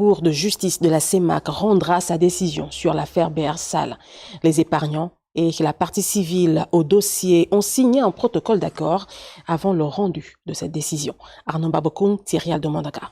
Cour de justice de la CEMAC rendra sa décision sur l'affaire BR Sall. Les épargnants et la partie civile au dossier ont signé un protocole d'accord avant le rendu de cette décision. Arnaud Babokoum, Thierry Aldomandaka.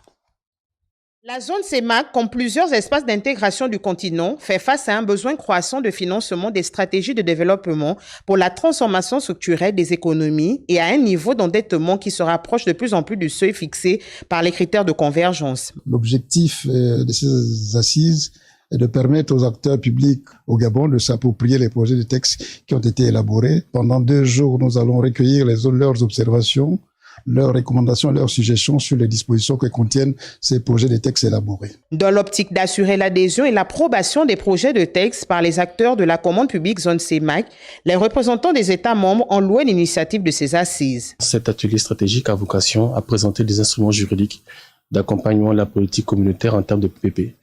La zone CEMAC, comme plusieurs espaces d'intégration du continent, fait face à un besoin croissant de financement des stratégies de développement pour la transformation structurelle des économies et à un niveau d'endettement qui se rapproche de plus en plus du seuil fixé par les critères de convergence. L'objectif de ces assises est de permettre aux acteurs publics au Gabon de s'approprier les projets de textes qui ont été élaborés. Pendant 2 jours, nous allons recueillir leurs observations, leurs recommandations, leurs suggestions sur les dispositions que contiennent ces projets de textes élaborés. Dans l'optique d'assurer l'adhésion et l'approbation des projets de texte par les acteurs de la commande publique zone CEMAC, les représentants des États membres ont loué l'initiative de ces assises. Cet atelier stratégique a vocation à présenter des instruments juridiques d'accompagnement de la politique communautaire en termes de PPP.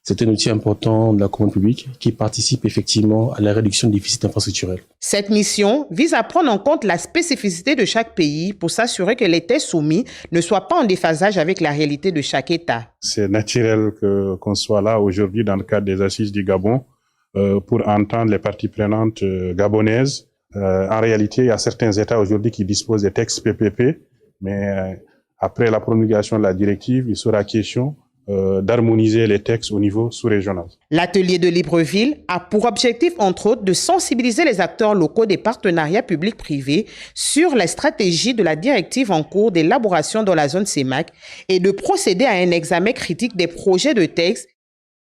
C'est un outil important de la commande publique qui participe effectivement à la réduction du déficit infrastructurel. Cette mission vise à prendre en compte la spécificité de chaque pays pour s'assurer que les textes soumis ne soient pas en déphasage avec la réalité de chaque État. C'est naturel qu'on soit là aujourd'hui dans le cadre des assises du Gabon pour entendre les parties prenantes gabonaises. En réalité, il y a certains États aujourd'hui qui disposent des textes PPP, mais après la promulgation de la directive, il sera question d'harmoniser les textes au niveau sous-régional. L'atelier de Libreville a pour objectif, entre autres, de sensibiliser les acteurs locaux des partenariats publics-privés sur les stratégies de la directive en cours d'élaboration dans la zone CEMAC et de procéder à un examen critique des projets de texte